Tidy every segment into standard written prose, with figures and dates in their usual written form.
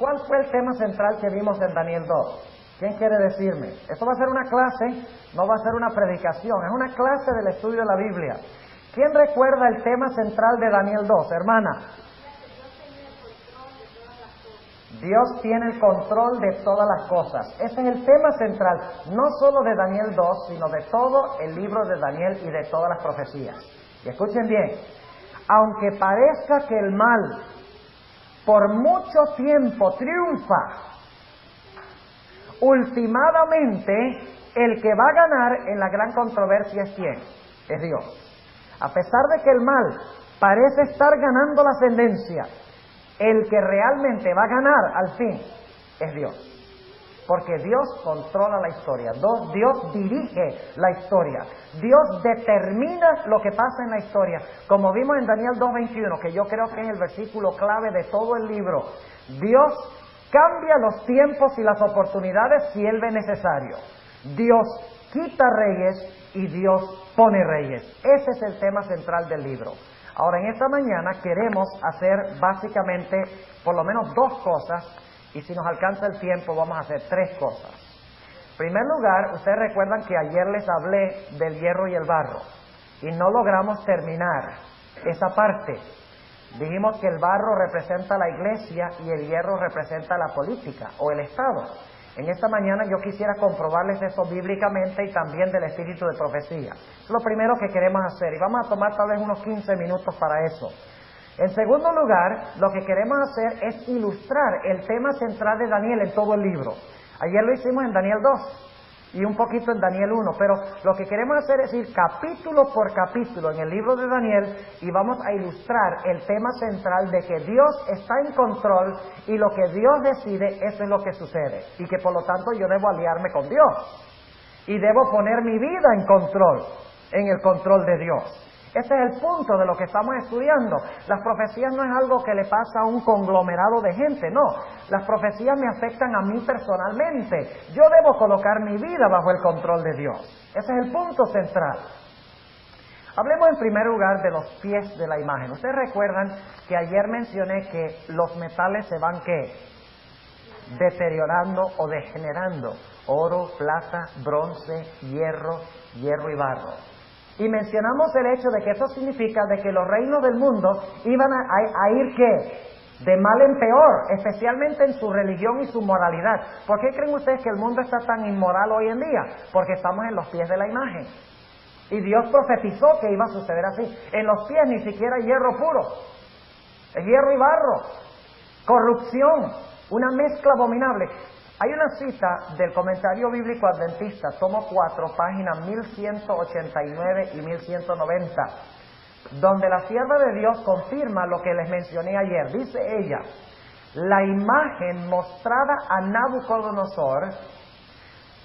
¿Cuál fue el tema central que vimos en Daniel 2? ¿Quién quiere decirme? Esto va a ser una clase, no va a ser una predicación, es una clase del estudio de la Biblia. ¿Quién recuerda el tema central de Daniel 2, hermana? Dios tiene el control de todas las cosas. Ese es el tema central, no solo de Daniel 2, sino de todo el libro de Daniel y de todas las profecías. Y escuchen bien, aunque parezca que el mal por mucho tiempo triunfa, ultimadamente el que va a ganar en la gran controversia es ¿quién? Es Dios. A pesar de que el mal parece estar ganando la ascendencia, el que realmente va a ganar al fin es Dios. Porque Dios controla la historia, Dios dirige la historia, Dios determina lo que pasa en la historia. Como vimos en Daniel 2:21, que yo creo que es el versículo clave de todo el libro, Dios cambia los tiempos y las oportunidades si Él ve necesario. Dios quita reyes y Dios pone reyes. Ese es el tema central del libro. Ahora, en esta mañana queremos hacer básicamente por lo menos dos cosas, y si nos alcanza el tiempo vamos a hacer tres cosas. En primer lugar, ustedes recuerdan que ayer les hablé del hierro y el barro, y no logramos terminar esa parte. Dijimos que el barro representa la iglesia y el hierro representa la política o el Estado. En esta mañana yo quisiera comprobarles eso bíblicamente y también del espíritu de profecía. Es lo primero que queremos hacer y vamos a tomar tal vez unos 15 minutos para eso. En segundo lugar, lo que queremos hacer es ilustrar el tema central de Daniel en todo el libro. Ayer lo hicimos en Daniel 2 y un poquito en Daniel 1, pero lo que queremos hacer es ir capítulo por capítulo en el libro de Daniel y vamos a ilustrar el tema central de que Dios está en control y lo que Dios decide, eso es lo que sucede. Y que por lo tanto yo debo aliarme con Dios y debo poner mi vida en el control de Dios. Ese es el punto de lo que estamos estudiando. Las profecías no es algo que le pasa a un conglomerado de gente, no. Las profecías me afectan a mí personalmente. Yo debo colocar mi vida bajo el control de Dios. Ese es el punto central. Hablemos en primer lugar de los pies de la imagen. Ustedes recuerdan que ayer mencioné que los metales se van, ¿qué? Deteriorando o degenerando. Oro, plata, bronce, hierro y barro. Y mencionamos el hecho de que eso significa de que los reinos del mundo iban a ir, ¿qué? De mal en peor, especialmente en su religión y su moralidad. ¿Por qué creen ustedes que el mundo está tan inmoral hoy en día? Porque estamos en los pies de la imagen. Y Dios profetizó que iba a suceder así. En los pies ni siquiera hay hierro puro, es hierro y barro, corrupción, una mezcla abominable. Hay una cita del Comentario Bíblico Adventista, tomo 4, páginas 1189 y 1190, donde la sierva de Dios confirma lo que les mencioné ayer. Dice ella: la imagen mostrada a Nabucodonosor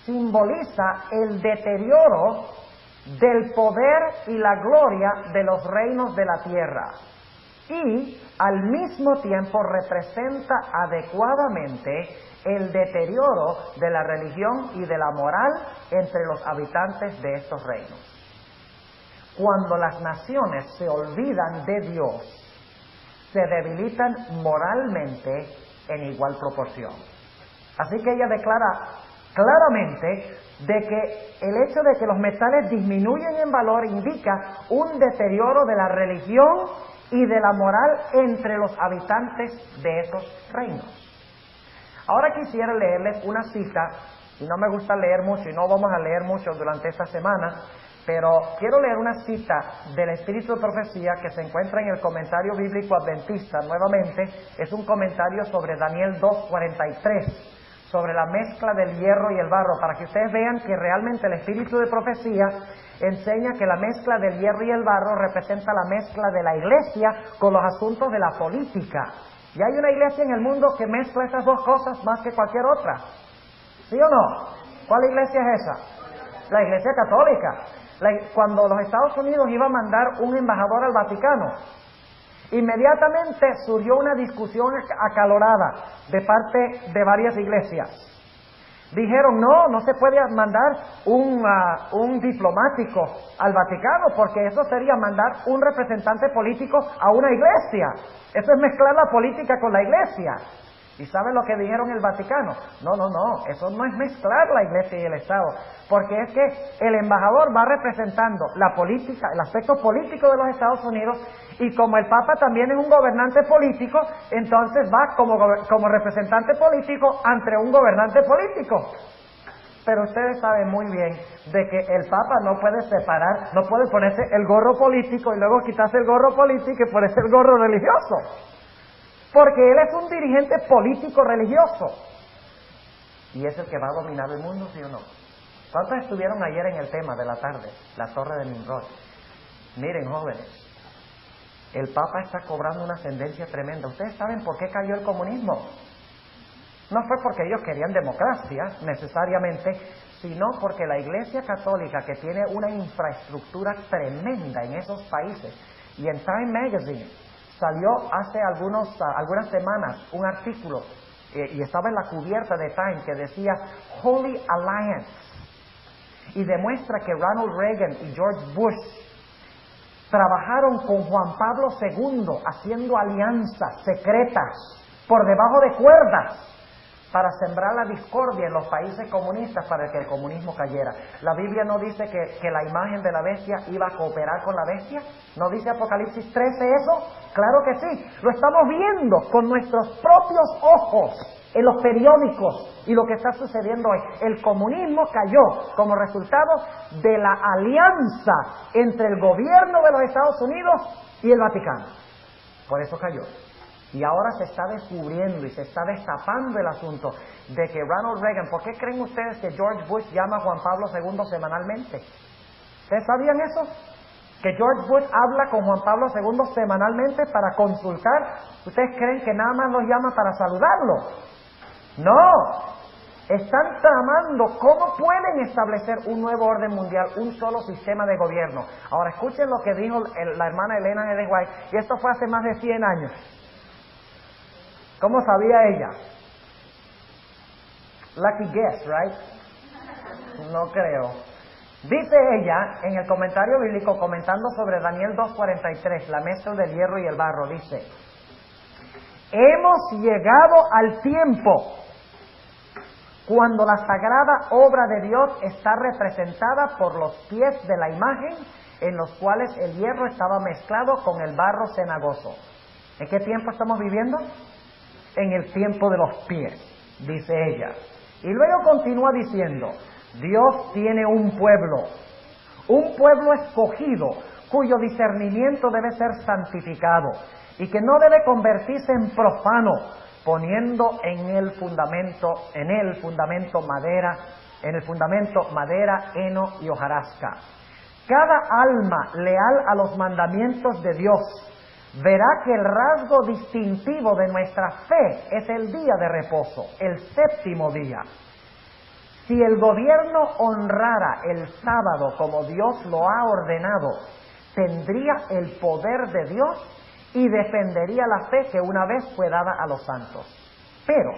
simboliza el deterioro del poder y la gloria de los reinos de la tierra y al mismo tiempo representa adecuadamente el deterioro de la religión y de la moral entre los habitantes de estos reinos. Cuando las naciones se olvidan de Dios, se debilitan moralmente en igual proporción. Así que ella declara claramente de que el hecho de que los metales disminuyen en valor indica un deterioro de la religión y de la moral entre los habitantes de esos reinos. Ahora quisiera leerles una cita, y no me gusta leer mucho, y no vamos a leer mucho durante esta semana, pero quiero leer una cita del Espíritu de Profecía que se encuentra en el Comentario Bíblico Adventista. Nuevamente, es un comentario sobre Daniel 2:43, sobre la mezcla del hierro y el barro, para que ustedes vean que realmente el Espíritu de Profecía enseña que la mezcla del hierro y el barro representa la mezcla de la iglesia con los asuntos de la política. Y hay una iglesia en el mundo que mezcla estas dos cosas más que cualquier otra. ¿Sí o no? ¿Cuál iglesia es esa? La Iglesia Católica. Cuando los Estados Unidos iba a mandar un embajador al Vaticano, inmediatamente surgió una discusión acalorada de parte de varias iglesias. Dijeron, no se puede mandar un diplomático al Vaticano, porque eso sería mandar un representante político a una iglesia. Eso es mezclar la política con la iglesia. ¿Y saben lo que dijeron el Vaticano? No, eso no es mezclar la Iglesia y el Estado, porque es que el embajador va representando la política, el aspecto político de los Estados Unidos, y como el Papa también es un gobernante político, entonces va como representante político ante un gobernante político. Pero ustedes saben muy bien de que el Papa no puede separar, no puede ponerse el gorro político y luego quitarse el gorro político y ponerse el gorro religioso. Porque él es un dirigente político religioso. Y es el que va a dominar el mundo, ¿sí o no? ¿Cuántos estuvieron ayer en el tema de la tarde? La torre de Nimrod. Miren, jóvenes, el Papa está cobrando una ascendencia tremenda. ¿Ustedes saben por qué cayó el comunismo? No fue porque ellos querían democracia, necesariamente, sino porque la Iglesia Católica, que tiene una infraestructura tremenda en esos países, y en Time Magazine salió hace algunas semanas un artículo, y estaba en la cubierta de Time, que decía Holy Alliance, y demuestra que Ronald Reagan y George Bush trabajaron con Juan Pablo II haciendo alianzas secretas por debajo de cuerdas para sembrar la discordia en los países comunistas para que el comunismo cayera. La Biblia no dice que la imagen de la bestia iba a cooperar con la bestia. ¿No dice Apocalipsis 13 eso? Claro que sí. Lo estamos viendo con nuestros propios ojos en los periódicos y lo que está sucediendo hoy. El comunismo cayó como resultado de la alianza entre el gobierno de los Estados Unidos y el Vaticano. Por eso cayó. Y ahora se está descubriendo y se está destapando el asunto de que Ronald Reagan, ¿por qué creen ustedes que George Bush llama a Juan Pablo II semanalmente? ¿Ustedes sabían eso? Que George Bush habla con Juan Pablo II semanalmente para consultar. ¿Ustedes creen que nada más los llama para saludarlo? No. Están tramando cómo pueden establecer un nuevo orden mundial, un solo sistema de gobierno. Ahora escuchen lo que dijo la hermana Elena G. de White, y esto fue hace más de 100 años. ¿Cómo sabía ella? Lucky guess, right? No creo. Dice ella, en el comentario bíblico, comentando sobre Daniel 2:43, la mezcla del hierro y el barro, dice: hemos llegado al tiempo cuando la sagrada obra de Dios está representada por los pies de la imagen, en los cuales el hierro estaba mezclado con el barro cenagoso. ¿En qué tiempo estamos viviendo? En el tiempo de los pies, dice ella. Y luego continúa diciendo: Dios tiene un pueblo escogido, cuyo discernimiento debe ser santificado, y que no debe convertirse en profano, poniendo en el fundamento madera, heno y hojarasca. Cada alma leal a los mandamientos de Dios verá que el rasgo distintivo de nuestra fe es el día de reposo, el séptimo día. Si el gobierno honrara el sábado como Dios lo ha ordenado, tendría el poder de Dios y defendería la fe que una vez fue dada a los santos. Pero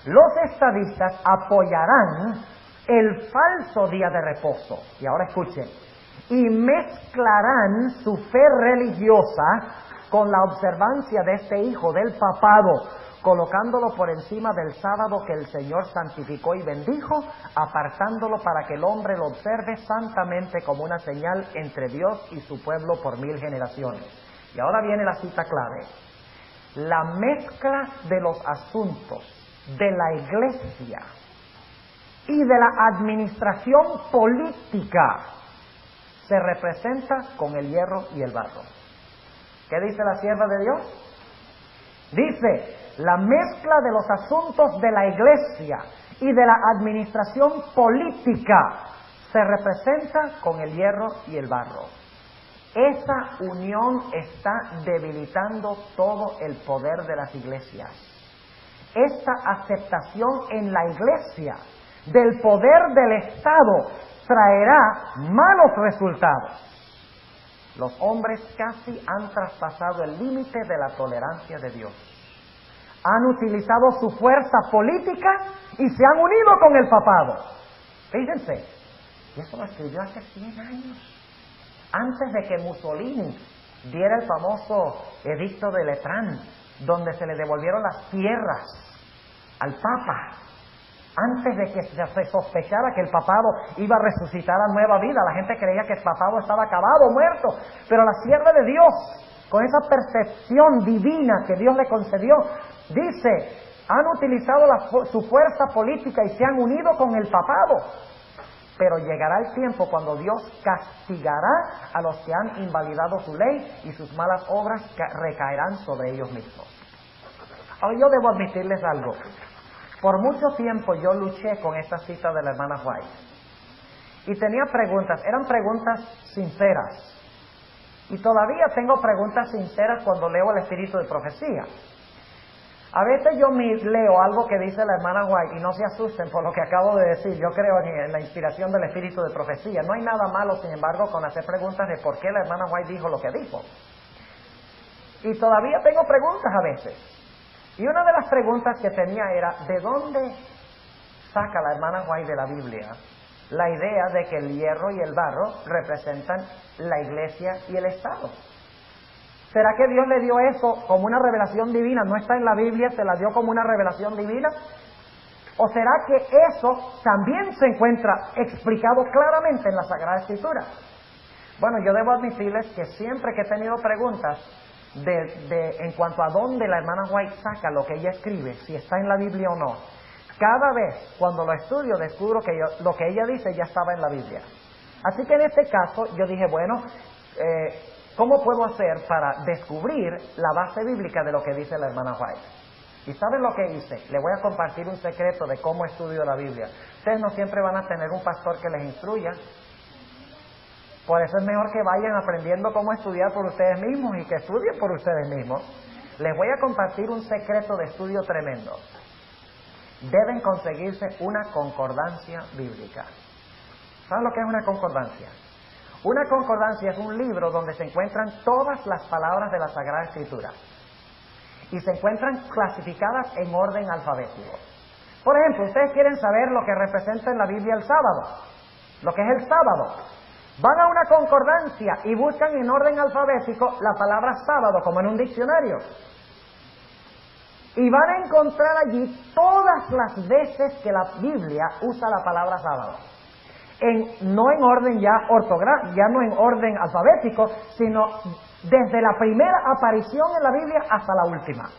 los estadistas apoyarán el falso día de reposo. Y ahora escuchen. Y mezclarán su fe religiosa con la observancia de este hijo del papado, colocándolo por encima del sábado que el Señor santificó y bendijo, apartándolo para que el hombre lo observe santamente como una señal entre Dios y su pueblo por 1000 generaciones. Y ahora viene la cita clave. La mezcla de los asuntos de la iglesia y de la administración política se representa con el hierro y el barro. ¿Qué dice la sierva de Dios? Dice: la mezcla de los asuntos de la iglesia y de la administración política se representa con el hierro y el barro. Esa unión está debilitando todo el poder de las iglesias. Esta aceptación en la iglesia del poder del Estado traerá malos resultados. Los hombres casi han traspasado el límite de la tolerancia de Dios. Han utilizado su fuerza política y se han unido con el papado. Fíjense, y eso lo escribió hace 100 años. Antes de que Mussolini diera el famoso edicto de Letrán, donde se le devolvieron las tierras al Papa. Antes de que se sospechara que el papado iba a resucitar a nueva vida, la gente creía que el papado estaba acabado, muerto. Pero la sierva de Dios, con esa percepción divina que Dios le concedió, dice, han utilizado su fuerza política y se han unido con el papado. Pero llegará el tiempo cuando Dios castigará a los que han invalidado su ley y sus malas obras recaerán sobre ellos mismos. Ahora yo debo admitirles algo. Por mucho tiempo yo luché con esta cita de la hermana White. Y tenía preguntas, eran preguntas sinceras. Y todavía tengo preguntas sinceras cuando leo el espíritu de profecía. A veces yo leo algo que dice la hermana White y no se asusten por lo que acabo de decir. Yo creo en la inspiración del espíritu de profecía. No hay nada malo, sin embargo, con hacer preguntas de por qué la hermana White dijo lo que dijo. Y todavía tengo preguntas a veces. Y una de las preguntas que tenía era, ¿de dónde saca la hermana White de la Biblia la idea de que el hierro y el barro representan la iglesia y el Estado? ¿Será que Dios le dio eso como una revelación divina? ¿No está en la Biblia? ¿Se la dio como una revelación divina? ¿O será que eso también se encuentra explicado claramente en la Sagrada Escritura? Bueno, yo debo admitirles que siempre que he tenido preguntas en cuanto a dónde la hermana White saca lo que ella escribe, si está en la Biblia o no, cada vez cuando lo estudio descubro que lo que ella dice ya estaba en la Biblia. Así que en este caso yo dije, bueno, ¿cómo puedo hacer para descubrir la base bíblica de lo que dice la hermana White? ¿Y saben lo que hice? Le voy a compartir un secreto de cómo estudio la Biblia. Ustedes no siempre van a tener un pastor que les instruya. Por eso es mejor que vayan aprendiendo cómo estudiar por ustedes mismos y que estudien por ustedes mismos. Les voy a compartir un secreto de estudio tremendo. Deben conseguirse una concordancia bíblica. ¿Saben lo que es una concordancia? Una concordancia es un libro donde se encuentran todas las palabras de la Sagrada Escritura y se encuentran clasificadas en orden alfabético. Por ejemplo, ustedes quieren saber lo que representa en la Biblia el sábado, lo que es el sábado. Van a una concordancia y buscan en orden alfabético la palabra sábado, como en un diccionario. Y van a encontrar allí todas las veces que la Biblia usa la palabra sábado. No en orden ya no en orden alfabético, sino desde la primera aparición en la Biblia hasta la última.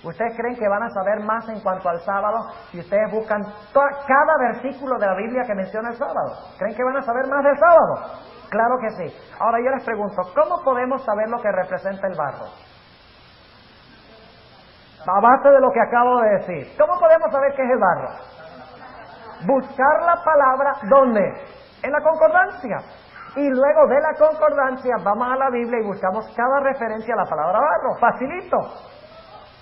¿Ustedes creen que van a saber más en cuanto al sábado si ustedes buscan cada versículo de la Biblia que menciona el sábado? ¿Creen que van a saber más del sábado? Claro que sí. Ahora yo les pregunto, ¿cómo podemos saber lo que representa el barro? A base de lo que acabo de decir. ¿Cómo podemos saber qué es el barro? Buscar la palabra, ¿dónde? En la concordancia. Y luego de la concordancia vamos a la Biblia y buscamos cada referencia a la palabra barro. Facilito.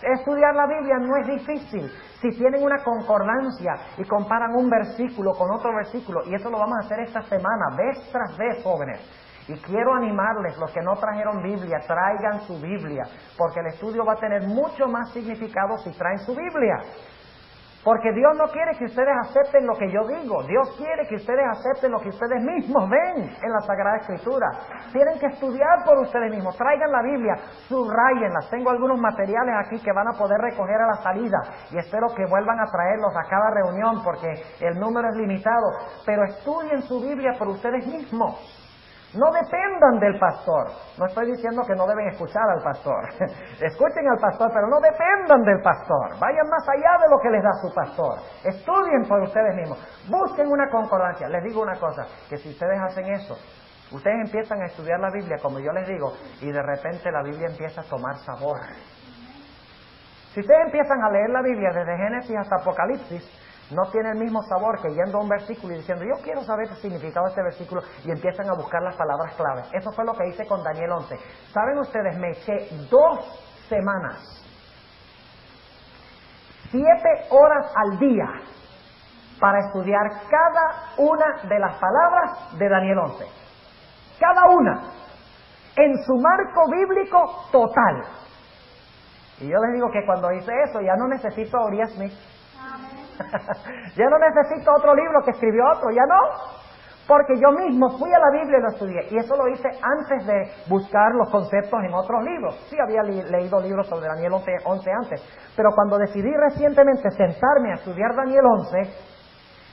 Estudiar la Biblia no es difícil. Si tienen una concordancia y comparan un versículo con otro versículo, y eso lo vamos a hacer esta semana, vez tras vez, jóvenes. Y quiero animarles, los que no trajeron Biblia, traigan su Biblia, porque el estudio va a tener mucho más significado si traen su Biblia. Porque Dios no quiere que ustedes acepten lo que yo digo. Dios quiere que ustedes acepten lo que ustedes mismos ven en la Sagrada Escritura. Tienen que estudiar por ustedes mismos. Traigan la Biblia, subrayenlas. Tengo algunos materiales aquí que van a poder recoger a la salida. Y espero que vuelvan a traerlos a cada reunión porque el número es limitado. Pero estudien su Biblia por ustedes mismos. No dependan del pastor. No estoy diciendo que no deben escuchar al pastor. Escuchen al pastor, pero no dependan del pastor. Vayan más allá de lo que les da su pastor. Estudien por ustedes mismos. Busquen una concordancia. Les digo una cosa, que si ustedes hacen eso, ustedes empiezan a estudiar la Biblia, como yo les digo, y de repente la Biblia empieza a tomar sabor. Si ustedes empiezan a leer la Biblia desde Génesis hasta Apocalipsis, no tiene el mismo sabor que yendo a un versículo y diciendo, yo quiero saber el significado de este versículo, y empiezan a buscar las palabras claves. Eso fue lo que hice con Daniel 11. ¿Saben ustedes? Me eché 2 semanas, 7 horas al día, para estudiar cada una de las palabras de Daniel 11. Cada una, en su marco bíblico total. Y yo les digo que cuando hice eso, ya no necesito a Uriah Smith. Ya no necesito otro libro que escribió otro, ya no. Porque yo mismo fui a la Biblia y lo estudié. Y eso lo hice antes de buscar los conceptos en otros libros. Sí había leído libros sobre Daniel 11 antes. Pero cuando decidí recientemente sentarme a estudiar Daniel 11,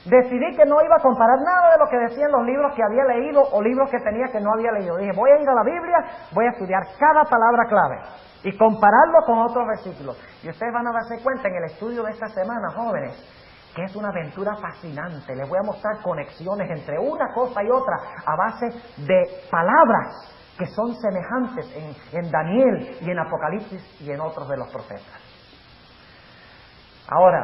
decidí que no iba a comparar nada de lo que decían los libros que había leído o libros que tenía que no había leído. Dije, voy a ir a la Biblia, voy a estudiar cada palabra clave y compararlo con otros versículos. Y ustedes van a darse cuenta en el estudio de esta semana, jóvenes, que es una aventura fascinante. Les voy a mostrar conexiones entre una cosa y otra a base de palabras que son semejantes en Daniel y en Apocalipsis y en otros de los profetas. Ahora,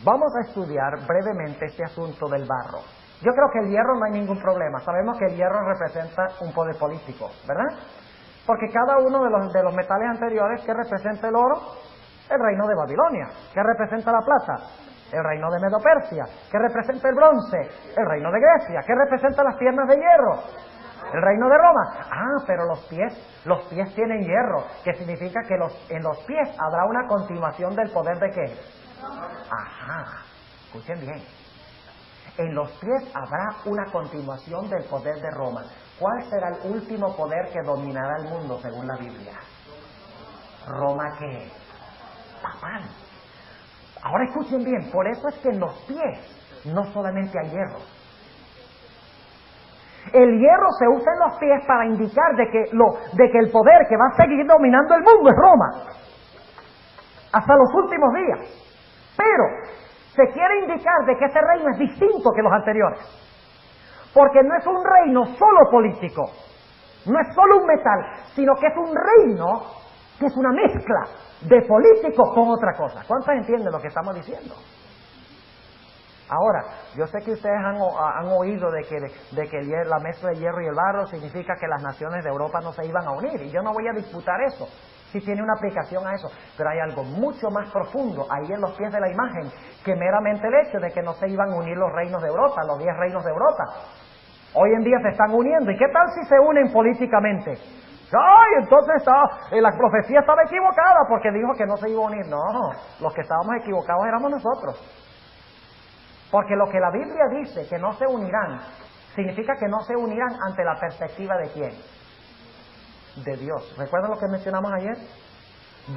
vamos a estudiar brevemente este asunto del barro. Yo creo que el hierro no hay ningún problema. Sabemos que el hierro representa un poder político, ¿verdad? Porque cada uno de los metales anteriores, ¿qué representa el oro? El reino de Babilonia. ¿Qué representa la plata? El reino de Medo-Persia. ¿Qué representa el bronce? El reino de Grecia. ¿Qué representa las piernas de hierro? El reino de Roma. Ah, pero los pies tienen hierro, que significa que en los pies habrá una continuación del poder de ¿qué? Ajá, escuchen bien. En los pies habrá una continuación del poder de Roma. ¿Cuál será el último poder que dominará el mundo según la Biblia? ¿Roma qué? Papal. Ahora escuchen bien, por eso es que en los pies no solamente hay hierro. El hierro se usa en los pies para indicar de que el poder que va a seguir dominando el mundo es Roma. Hasta los últimos días. Pero se quiere indicar de que ese reino es distinto que los anteriores. Porque no es un reino solo político, no es solo un metal, sino que es un reino que es una mezcla de político con otra cosa. ¿Cuántos entienden lo que estamos diciendo? Ahora, yo sé que ustedes han oído de que la mezcla de hierro y el barro significa que las naciones de Europa no se iban a unir, y yo no voy a disputar eso. Sí tiene una aplicación a eso, pero hay algo mucho más profundo ahí en los pies de la imagen que meramente el hecho de que no se iban a unir los reinos de Europa, los 10 reinos de Europa. Hoy en día se están uniendo, ¿y qué tal si se unen políticamente? ¡Ay! Entonces la profecía estaba equivocada porque dijo que no se iba a unir. No, los que estábamos equivocados éramos nosotros. Porque lo que la Biblia dice que no se unirán, significa que no se unirán ante la perspectiva de ¿quién? De Dios. ¿Recuerdan lo que mencionamos ayer?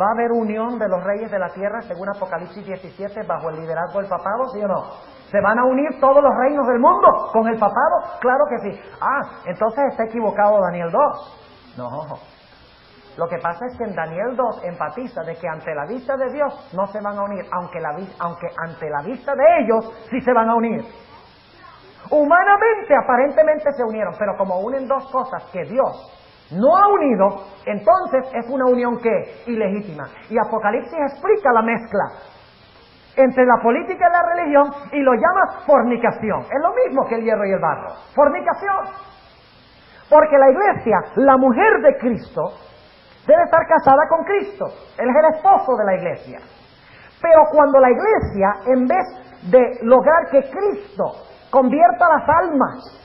¿Va a haber unión de los reyes de la tierra según Apocalipsis 17 bajo el liderazgo del papado, sí o no? ¿Se van a unir todos los reinos del mundo con el papado? Claro que sí. Entonces está equivocado Daniel 2. No. Lo que pasa es que en Daniel 2 enfatiza de que ante la vista de Dios no se van a unir, aunque ante la vista de ellos sí se van a unir. Humanamente, aparentemente se unieron, pero como unen dos cosas que Dios no ha unido, entonces es una unión que ilegítima. Y Apocalipsis explica la mezcla entre la política y la religión y lo llama fornicación. Es lo mismo que el hierro y el barro. Fornicación. Porque la iglesia, la mujer de Cristo, debe estar casada con Cristo. Él es el esposo de la iglesia. Pero cuando la iglesia, en vez de lograr que Cristo convierta las almas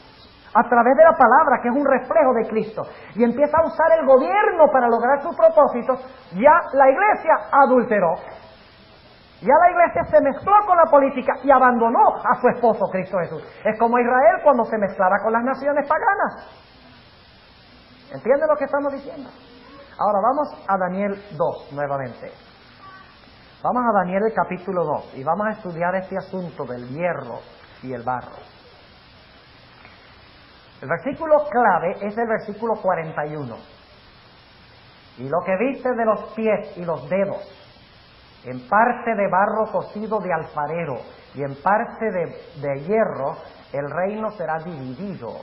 a través de la palabra, que es un reflejo de Cristo, y empieza a usar el gobierno para lograr sus propósitos, ya la iglesia adulteró. Ya la iglesia se mezcló con la política y abandonó a su esposo Cristo Jesús. Es como Israel cuando se mezclaba con las naciones paganas. ¿Entienden lo que estamos diciendo? Ahora vamos a Daniel 2 nuevamente. Vamos a Daniel el capítulo 2 y vamos a estudiar este asunto del hierro y el barro. El versículo clave es el versículo 41. Y lo que viste de los pies y los dedos, en parte de barro cocido de alfarero y en parte de hierro, el reino será dividido.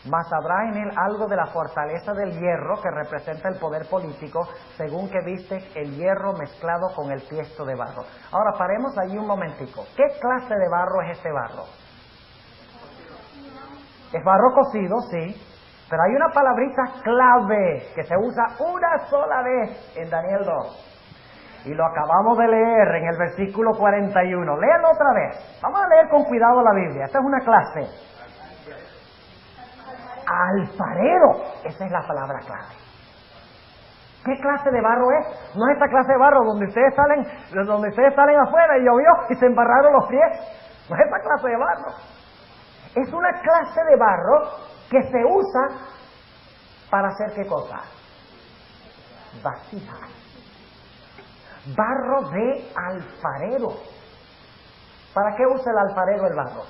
Mas habrá en él algo de la fortaleza del hierro que representa el poder político, según que viste el hierro mezclado con el tiesto de barro. Ahora paremos allí un momentico. ¿Qué clase de barro es este barro? Es barro cocido, sí, pero hay una palabrita clave que se usa una sola vez en Daniel 2. Y lo acabamos de leer en el versículo 41. Léanlo otra vez. Vamos a leer con cuidado la Biblia. Esta es una clase. Alfarero. Esa es la palabra clave. ¿Qué clase de barro es? No es esta clase de barro donde ustedes salen afuera y llovió y se embarraron los pies. No es esta clase de barro. Es una clase de barro que se usa para hacer ¿qué cosa? Vasijas. Barro de alfarero. ¿Para qué usa el alfarero el barro?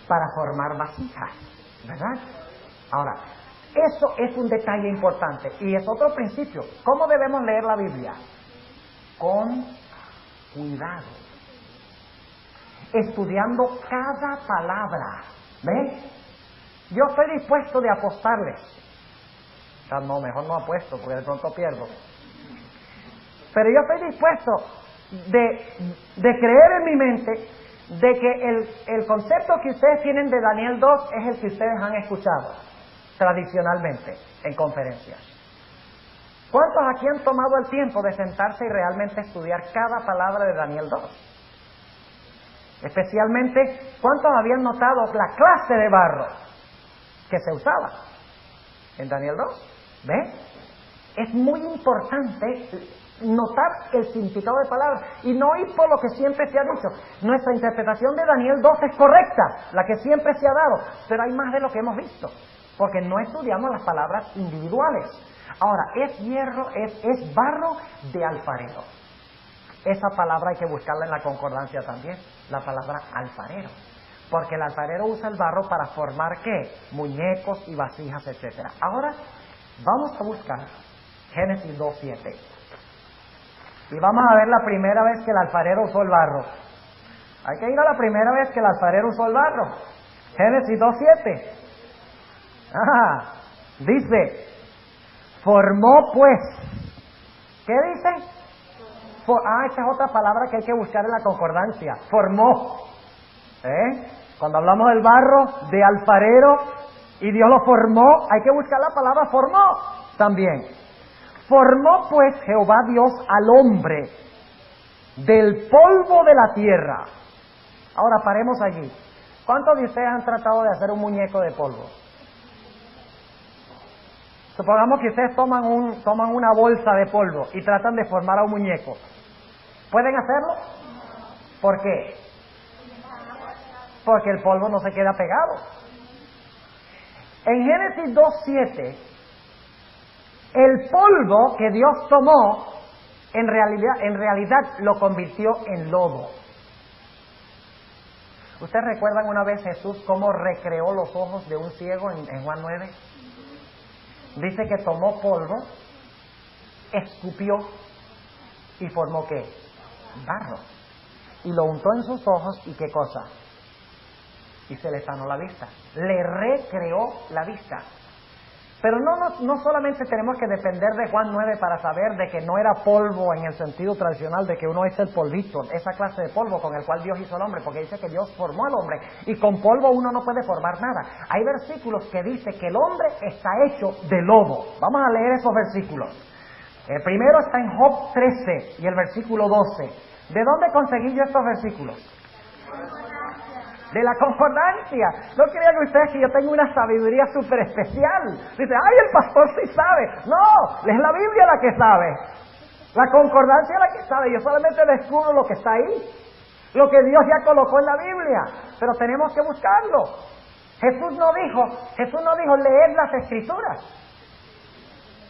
Para formar vasijas, ¿verdad? Ahora, eso es un detalle importante y es otro principio. ¿Cómo debemos leer la Biblia? Con cuidado, estudiando cada palabra. ¿Ven? Yo estoy dispuesto de apostarles. No, mejor no apuesto porque de pronto pierdo. Pero yo estoy dispuesto de creer en mi mente de que el concepto que ustedes tienen de Daniel 2 es el que ustedes han escuchado tradicionalmente en conferencias. ¿Cuántos aquí han tomado el tiempo de sentarse y realmente estudiar cada palabra de Daniel 2? Especialmente, ¿cuántos habían notado la clase de barro que se usaba en Daniel 2? ¿Ven? Es muy importante notar el significado de palabras y no ir por lo que siempre se ha dicho. Nuestra interpretación de Daniel 2 es correcta, la que siempre se ha dado, pero hay más de lo que hemos visto, porque no estudiamos las palabras individuales. Ahora, es hierro, es barro de alfarero. Esa palabra hay que buscarla en la concordancia también, la palabra alfarero, porque el alfarero usa el barro para formar ¿qué? Muñecos y vasijas, etc. Ahora, vamos a buscar Génesis 2:7. Y vamos a ver la primera vez que el alfarero usó el barro. Hay que ir a la primera vez que el alfarero usó el barro. Génesis 2:7. Dice, formó pues. ¿Qué dice? Esta es otra palabra que hay que buscar en la concordancia. Formó. Cuando hablamos del barro, de alfarero, y Dios lo formó, hay que buscar la palabra formó también. Formó pues Jehová Dios al hombre del polvo de la tierra. Ahora paremos allí. ¿Cuántos de ustedes han tratado de hacer un muñeco de polvo? Supongamos que ustedes toman una bolsa de polvo y tratan de formar a un muñeco. ¿Pueden hacerlo? ¿Por qué? Porque el polvo no se queda pegado. En Génesis 2:7, el polvo que Dios tomó, en realidad lo convirtió en lodo. ¿Ustedes recuerdan una vez Jesús cómo recreó los ojos de un ciego en Juan 9? Dice que tomó polvo, escupió y formó ¿qué? Barro. Y lo untó en sus ojos y ¿qué cosa? Y se le sanó la vista. Le recreó la vista. Pero no solamente tenemos que depender de Juan 9 para saber de que no era polvo en el sentido tradicional de que uno es el polvito, esa clase de polvo con el cual Dios hizo al hombre, porque dice que Dios formó al hombre y con polvo uno no puede formar nada. Hay versículos que dice que el hombre está hecho de lodo. Vamos a leer esos versículos. El primero está en Job 13 y el versículo 12. ¿De dónde conseguí yo estos versículos? De la concordancia. No crean ustedes que yo tengo una sabiduría súper especial. Dice, ay, el pastor sí sabe. No, es la Biblia la que sabe. La concordancia es la que sabe. Yo solamente descubro lo que está ahí. Lo que Dios ya colocó en la Biblia. Pero tenemos que buscarlo. Jesús no dijo leer las Escrituras.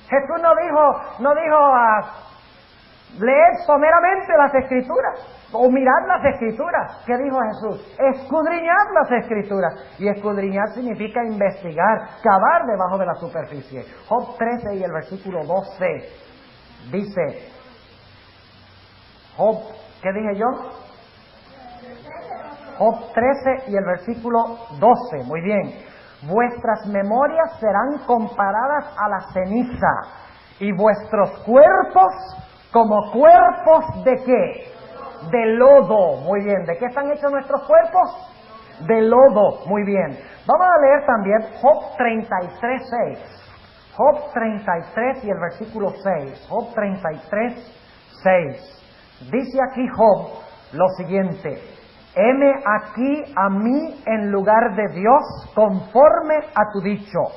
Jesús no dijo leer someramente las Escrituras. O mirar las Escrituras. ¿Qué dijo Jesús? Escudriñar las Escrituras. Y escudriñar significa investigar, cavar debajo de la superficie. Job 13 y el versículo 12 dice, Job, ¿qué dije yo? Job 13 y el versículo 12, muy bien. Vuestras memorias serán comparadas a la ceniza y vuestros cuerpos como cuerpos ¿de qué? De lodo. Muy bien. ¿De qué están hechos nuestros cuerpos? De lodo. Muy bien. Vamos a leer también Job 33:6. Job 33 y el versículo 6. Job 33:6. Dice aquí Job lo siguiente: heme aquí a mí en lugar de Dios, conforme a tu dicho.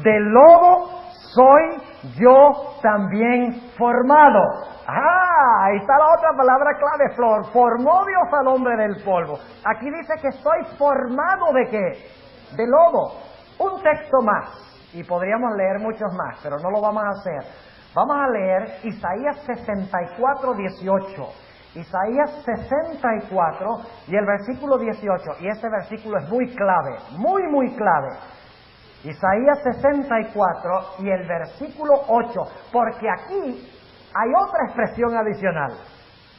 De lodo soy yo también formado. Ah, ahí está la otra palabra clave, Flor. Formó Dios al hombre del polvo. Aquí dice que soy formado ¿de qué? De lodo. Un texto más, y podríamos leer muchos más, pero no lo vamos a hacer. Vamos a leer Isaías 64, 18. Isaías 64 y el versículo 18. Y este versículo es muy clave, muy clave. Isaías 64 y el versículo 8. Porque aquí hay otra expresión adicional.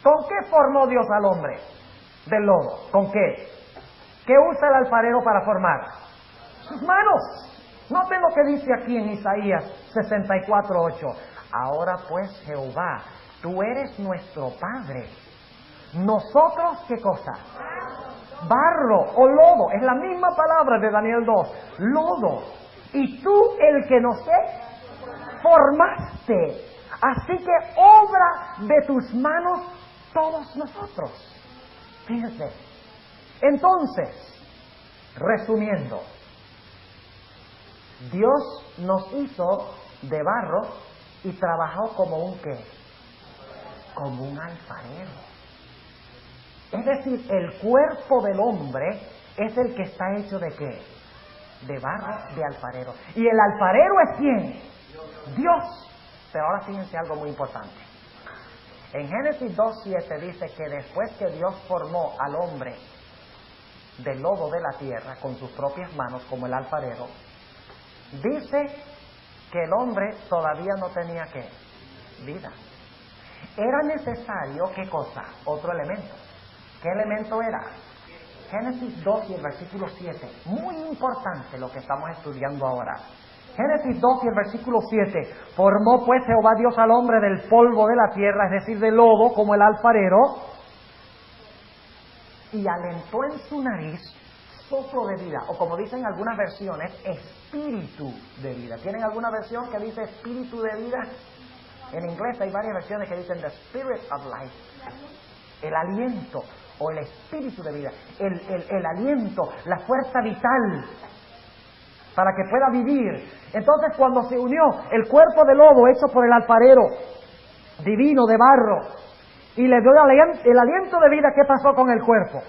¿Con qué formó Dios al hombre del lodo? ¿Con qué? ¿Qué usa el alfarero para formar? Sus manos. Noten lo que dice aquí en Isaías 64, 8. Ahora pues, Jehová, tú eres nuestro Padre. Nosotros, ¿qué cosa? Barro o lodo. Es la misma palabra de Daniel 2. Lodo. Y tú el que nos formaste. Así que obra de tus manos todos nosotros. Fíjense. Entonces, resumiendo, Dios nos hizo de barro y trabajó como un ¿qué? Como un alfarero. Es decir, el cuerpo del hombre es el que está hecho ¿de qué? De barro de alfarero. ¿Y el alfarero es quién? Dios. Pero ahora fíjense algo muy importante. En Génesis 2:7 dice que después que Dios formó al hombre del lodo de la tierra con sus propias manos como el alfarero, dice que el hombre todavía no tenía ¿qué? Vida. Era necesario, ¿qué cosa? Otro elemento. ¿Qué elemento era? Génesis 2 y el versículo 7. Muy importante lo que estamos estudiando ahora. Génesis 2 y el versículo 7. Formó pues Jehová Dios al hombre del polvo de la tierra, es decir, del lodo, como el alfarero, y alentó en su nariz soplo de vida, o como dicen algunas versiones, espíritu de vida. ¿Tienen alguna versión que dice espíritu de vida? En inglés hay varias versiones que dicen the spirit of life. El aliento o el espíritu de vida, el aliento, la fuerza vital para que pueda vivir. Entonces cuando se unió el cuerpo de lodo hecho por el alfarero divino de barro y le dio el aliento de vida, ¿qué pasó con el cuerpo?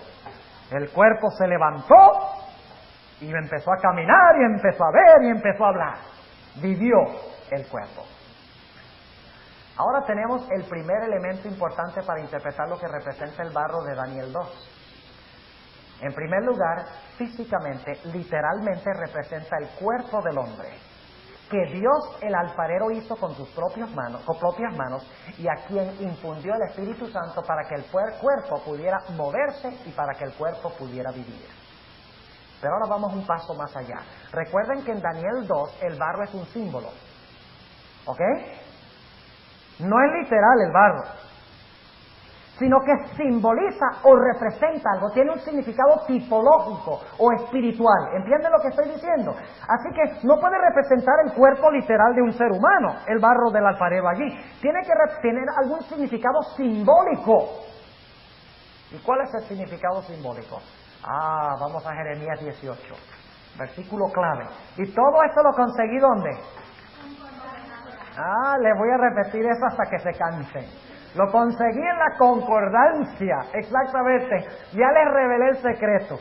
El cuerpo se levantó y empezó a caminar y empezó a ver y empezó a hablar. Vivió el cuerpo. Ahora tenemos el primer elemento importante para interpretar lo que representa el barro de Daniel 2. En primer lugar, físicamente, literalmente representa el cuerpo del hombre, que Dios el alfarero hizo con sus propias manos y a quien infundió el Espíritu Santo para que el cuerpo pudiera moverse y para que el cuerpo pudiera vivir. Pero ahora vamos un paso más allá. Recuerden que en Daniel 2 el barro es un símbolo. ¿Ok? No es literal el barro, sino que simboliza o representa algo, tiene un significado tipológico o espiritual. ¿Entienden lo que estoy diciendo? Así que no puede representar el cuerpo literal de un ser humano, el barro del alfarero allí. Tiene que tener algún significado simbólico. ¿Y cuál es el significado simbólico? Vamos a Jeremías 18, versículo clave. ¿Y todo esto lo conseguí dónde? Les voy a repetir eso hasta que se cansen. Lo conseguí en la concordancia, exactamente. Ya les revelé el secreto.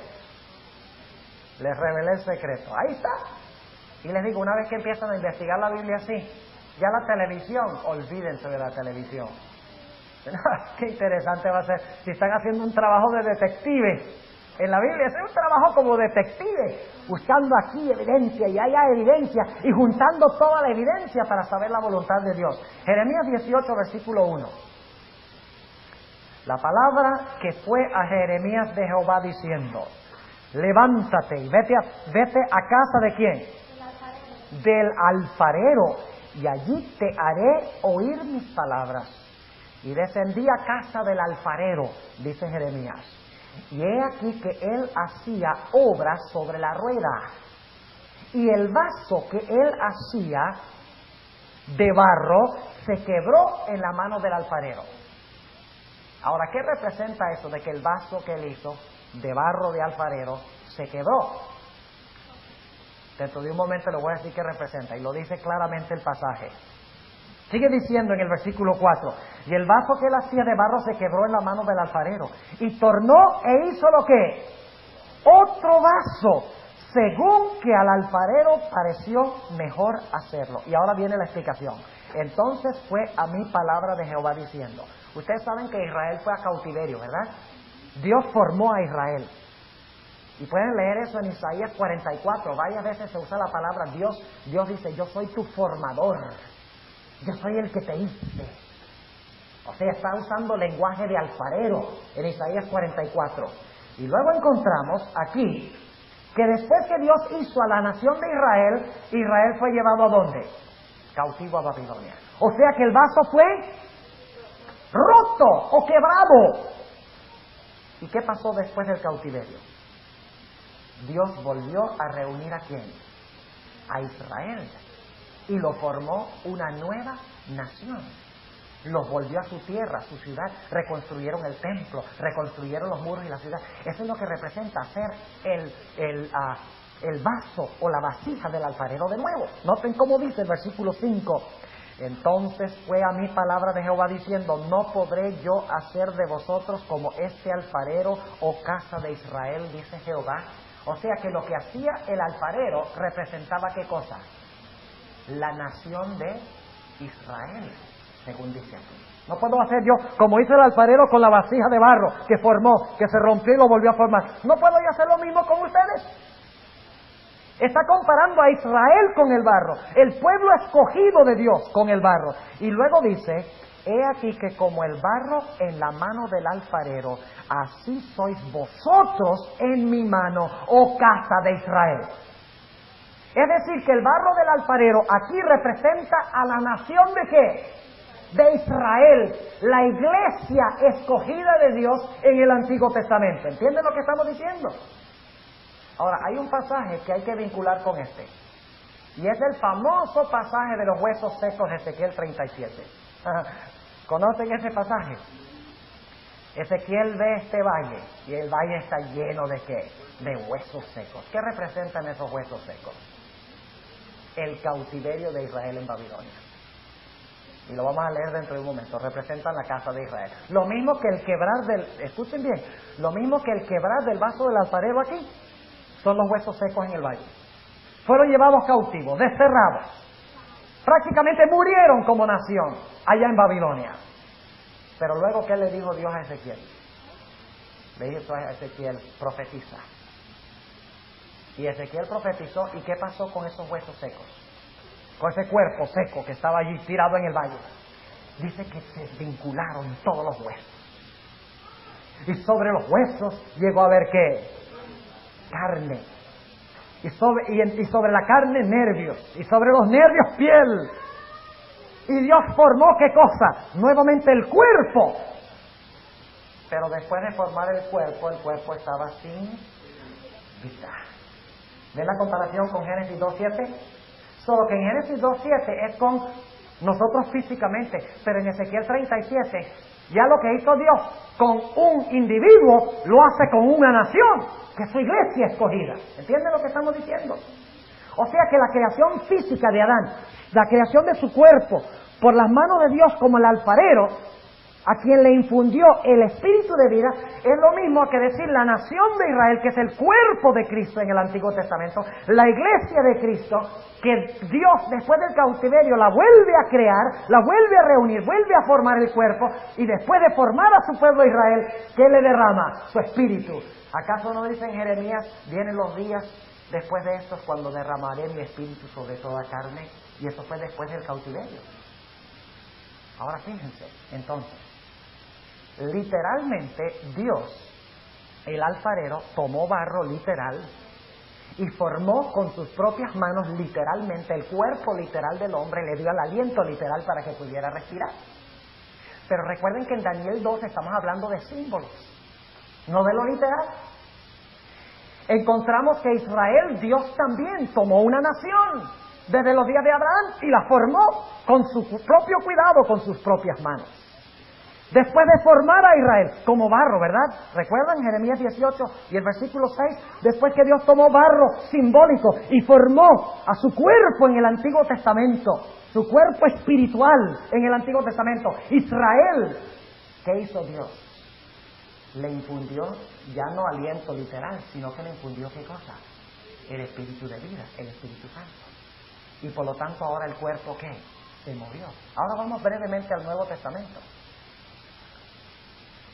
Les revelé el secreto. Ahí está. Y les digo, una vez que empiezan a investigar la Biblia así, ya la televisión, olvídense de la televisión. Qué interesante va a ser si están haciendo un trabajo de detective. En la Biblia es un trabajo como detective, buscando aquí evidencia y allá evidencia y juntando toda la evidencia para saber la voluntad de Dios. Jeremías 18, versículo 1. La palabra que fue a Jeremías de Jehová diciendo: levántate y vete a casa ¿de quién? Del alfarero, y allí te haré oír mis palabras. Y descendí a casa del alfarero, dice Jeremías, y he aquí que él hacía obras sobre la rueda, y el vaso que él hacía de barro se quebró en la mano del alfarero. Ahora, ¿qué representa eso de que el vaso que él hizo de barro de alfarero se quebró? Dentro de un momento le voy a decir qué representa, y lo dice claramente el pasaje. Sigue diciendo en el versículo 4, y el vaso que él hacía de barro se quebró en la mano del alfarero, y tornó e hizo lo que otro vaso, según que al alfarero pareció mejor hacerlo. Y ahora viene la explicación. Entonces fue a mí palabra de Jehová diciendo, ustedes saben que Israel fue a cautiverio, ¿verdad? Dios formó a Israel. Y pueden leer eso en Isaías 44. Varias veces se usa la palabra Dios. Dios dice, yo soy tu formador. Yo soy el que te hice. O sea, está usando lenguaje de alfarero en Isaías 44. Y luego encontramos aquí que después que Dios hizo a la nación de Israel, Israel fue llevado ¿a dónde? Cautivo a Babilonia. O sea que el vaso fue roto o quebrado. ¿Y qué pasó después del cautiverio? Dios volvió a reunir ¿a quién? A Israel. Y lo formó una nueva nación. Los volvió a su tierra, a su ciudad. Reconstruyeron el templo, reconstruyeron los muros y la ciudad. Eso es lo que representa hacer el vaso o la vasija del alfarero de nuevo. Noten cómo dice el versículo 5. Entonces fue a mí palabra de Jehová diciendo, no podré yo hacer de vosotros como este alfarero o casa de Israel, dice Jehová. O sea que lo que hacía el alfarero representaba ¿qué cosa? La nación de Israel, según dice aquí. No puedo hacer yo como hizo el alfarero con la vasija de barro que formó, que se rompió y lo volvió a formar. No puedo yo hacer lo mismo con ustedes. Está comparando a Israel con el barro, el pueblo escogido de Dios con el barro. Y luego dice, he aquí que como el barro en la mano del alfarero, así sois vosotros en mi mano, oh casa de Israel. Es decir, que el barro del alfarero aquí representa a la nación ¿de qué? De Israel, la iglesia escogida de Dios en el Antiguo Testamento. ¿Entienden lo que estamos diciendo? Ahora, hay un pasaje que hay que vincular con este. Y es el famoso pasaje de los huesos secos de Ezequiel 37. ¿Conocen ese pasaje? Ezequiel ve este valle, y el valle está lleno ¿de qué? De huesos secos. ¿Qué representan esos huesos secos? El cautiverio de Israel en Babilonia. Y lo vamos a leer dentro de un momento. Representan la casa de Israel. Lo mismo que el quebrar escuchen bien, lo mismo que el quebrar del vaso del alfarero aquí, son los huesos secos en el valle. Fueron llevados cautivos, desterrados. Prácticamente murieron como nación allá en Babilonia. Pero luego, ¿qué le dijo Dios a Ezequiel? Le dijo a Ezequiel, profetiza. Y Ezequiel profetizó, ¿y qué pasó con esos huesos secos? Con ese cuerpo seco que estaba allí tirado en el valle. Dice que se vincularon todos los huesos. Y sobre los huesos llegó a haber ¿qué? Carne. Y sobre la carne nervios. Y sobre los nervios piel. Y Dios formó ¿qué cosa? Nuevamente el cuerpo. Pero después de formar el cuerpo estaba sin vida. ¿Ven la comparación con Génesis 2.7? Solo que en Génesis 2.7 es con nosotros físicamente, pero en Ezequiel 37 ya lo que hizo Dios con un individuo lo hace con una nación, que es su iglesia escogida. ¿Entienden lo que estamos diciendo? O sea que la creación física de Adán, la creación de su cuerpo, por las manos de Dios como el alfarero, a quien le infundió el espíritu de vida, es lo mismo que decir la nación de Israel, que es el cuerpo de Cristo en el Antiguo Testamento, la iglesia de Cristo, que Dios después del cautiverio la vuelve a crear, la vuelve a reunir, vuelve a formar el cuerpo, y después de formar a su pueblo Israel, ¿qué le derrama? Su espíritu. ¿Acaso no dice en Jeremías, vienen los días después de estos cuando derramaré mi espíritu sobre toda carne? Y eso fue después del cautiverio. Ahora fíjense, entonces, literalmente Dios, el alfarero, tomó barro literal y formó con sus propias manos literalmente el cuerpo literal del hombre, le dio el aliento literal para que pudiera respirar. Pero recuerden que en Daniel 2 estamos hablando de símbolos, no de lo literal. Encontramos que Israel, Dios también tomó una nación desde los días de Abraham y la formó con su propio cuidado, con sus propias manos. Después de formar a Israel como barro, ¿verdad? ¿Recuerdan Jeremías 18 y el versículo 6? Después que Dios tomó barro simbólico y formó a su cuerpo en el Antiguo Testamento, su cuerpo espiritual en el Antiguo Testamento, Israel, ¿qué hizo Dios? Le infundió ya no aliento literal, sino que le infundió ¿qué cosa? El Espíritu de vida, el Espíritu Santo. Y por lo tanto ahora el cuerpo ¿qué? Se movió. Ahora vamos brevemente al Nuevo Testamento.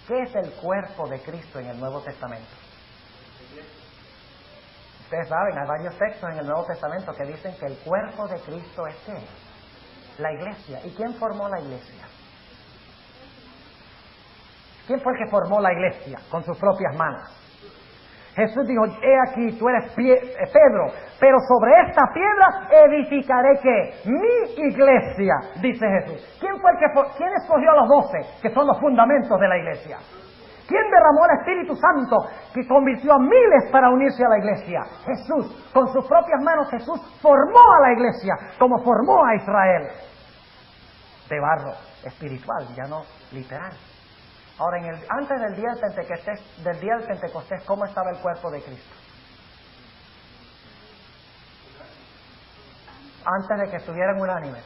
¿Qué es el cuerpo de Cristo en el Nuevo Testamento? Ustedes saben, hay varios textos en el Nuevo Testamento que dicen que el cuerpo de Cristo es ¿qué? La iglesia. ¿Y quién formó la iglesia? ¿Quién fue el que formó la iglesia con sus propias manos? Jesús dijo, he aquí, tú eres Pedro, pero sobre esta piedra edificaré ¿qué? Mi iglesia, dice Jesús. ¿Quién escogió a los 12, que son los fundamentos de la iglesia? ¿Quién derramó el Espíritu Santo que convirtió a miles para unirse a la iglesia? Jesús. Con sus propias manos Jesús formó a la iglesia, como formó a Israel. De barro espiritual, ya no literal. Ahora, antes del día del Pentecostés, ¿cómo estaba el cuerpo de Cristo? Antes de que estuvieran unánimes.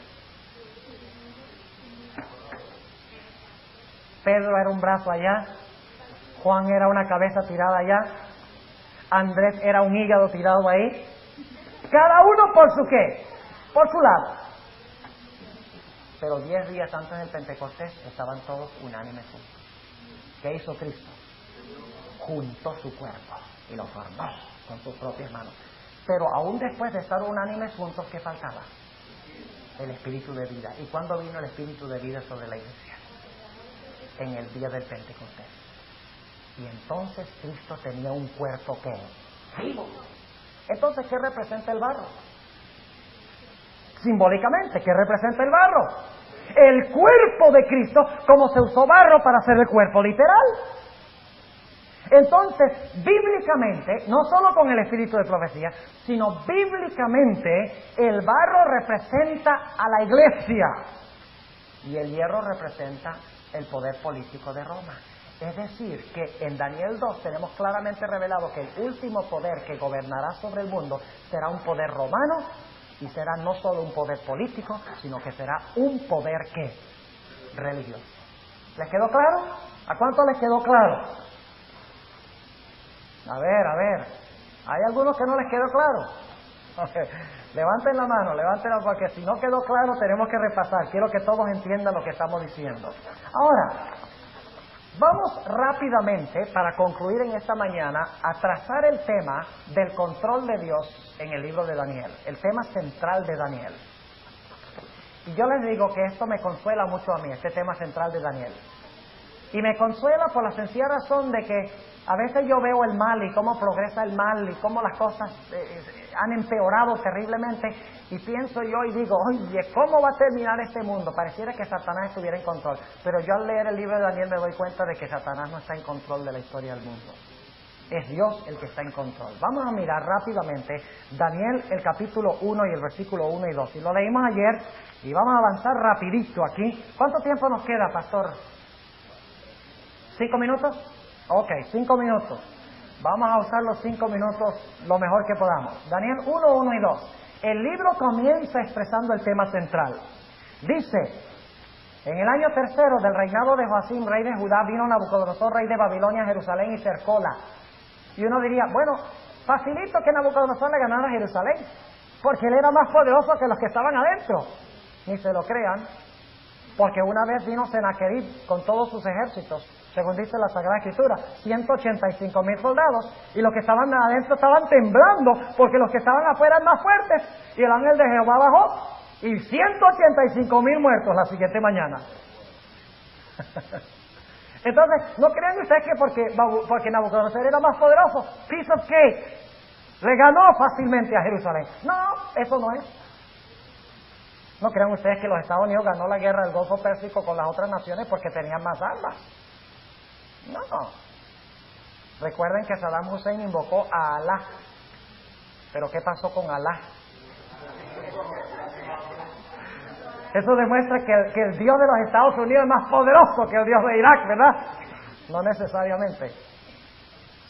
Pedro era un brazo allá, Juan era una cabeza tirada allá, Andrés era un hígado tirado ahí. Cada uno por su ¿qué? Por su lado. Pero 10 días antes del Pentecostés estaban todos unánimes juntos. ¿Qué hizo Cristo? Juntó su cuerpo y lo formó con sus propias manos. Pero aún después de estar unánimes juntos, ¿qué faltaba? El Espíritu de vida. ¿Y cuándo vino el Espíritu de vida sobre la iglesia? En el día del Pentecostés. Y entonces Cristo tenía un cuerpo que vivo. Entonces, ¿qué representa el barro? Simbólicamente, ¿qué representa el barro? El cuerpo de Cristo, como se usó barro para hacer el cuerpo literal. Entonces, bíblicamente, no solo con el espíritu de profecía, sino bíblicamente, el barro representa a la iglesia y el hierro representa el poder político de Roma. Es decir, que en Daniel 2 tenemos claramente revelado que el último poder que gobernará sobre el mundo será un poder romano. Y será no solo un poder político, sino que será un poder ¿qué? Religioso. ¿Les quedó claro? ¿A cuánto les quedó claro? A ver. ¿Hay algunos que no les quedó claro? Levanten la mano, porque si no quedó claro tenemos que repasar. Quiero que todos entiendan lo que estamos diciendo. Ahora, vamos rápidamente, para concluir en esta mañana, a trazar el tema del control de Dios en el libro de Daniel, el tema central de Daniel. Y yo les digo que esto me consuela mucho a mí, este tema central de Daniel. Y me consuela por la sencilla razón de que a veces yo veo el mal y cómo progresa el mal y cómo las cosas han empeorado terriblemente, y pienso yo y digo, oye, ¿cómo va a terminar este mundo? Pareciera que Satanás estuviera en control, pero yo al leer el libro de Daniel me doy cuenta de que Satanás no está en control de la historia del mundo. Es Dios el que está en control. Vamos a mirar rápidamente Daniel, el capítulo 1 y el versículo 1 y 2. Y lo leímos ayer y vamos a avanzar rapidito aquí. ¿Cuánto tiempo nos queda, pastor? ¿5 minutos? Ok, 5 minutos. Vamos a usar los 5 minutos lo mejor que podamos. Daniel 1, 1 y 2. El libro comienza expresando el tema central. Dice, en el año 3 del reinado de Joacim, rey de Judá, vino Nabucodonosor, rey de Babilonia, a Jerusalén y cercóla. Y uno diría, bueno, facilito que Nabucodonosor le ganara a Jerusalén, porque él era más poderoso que los que estaban adentro. Ni se lo crean, porque una vez vino Sennacherib con todos sus ejércitos, según dice la Sagrada Escritura, 185,000 soldados, y los que estaban adentro estaban temblando, porque los que estaban afuera eran más fuertes, y el ángel de Jehová bajó, y 185,000 muertos la siguiente mañana. Entonces, no crean ustedes que porque Nabucodonosor era más poderoso, piece of cake, le ganó fácilmente a Jerusalén. No, eso no es. No crean ustedes que los Estados Unidos ganó la guerra del Golfo Pérsico con las otras naciones porque tenían más armas. No. Recuerden que Saddam Hussein invocó a Alá. ¿Pero qué pasó con Alá? Eso demuestra que el Dios de los Estados Unidos es más poderoso que el Dios de Irak, ¿verdad? No necesariamente,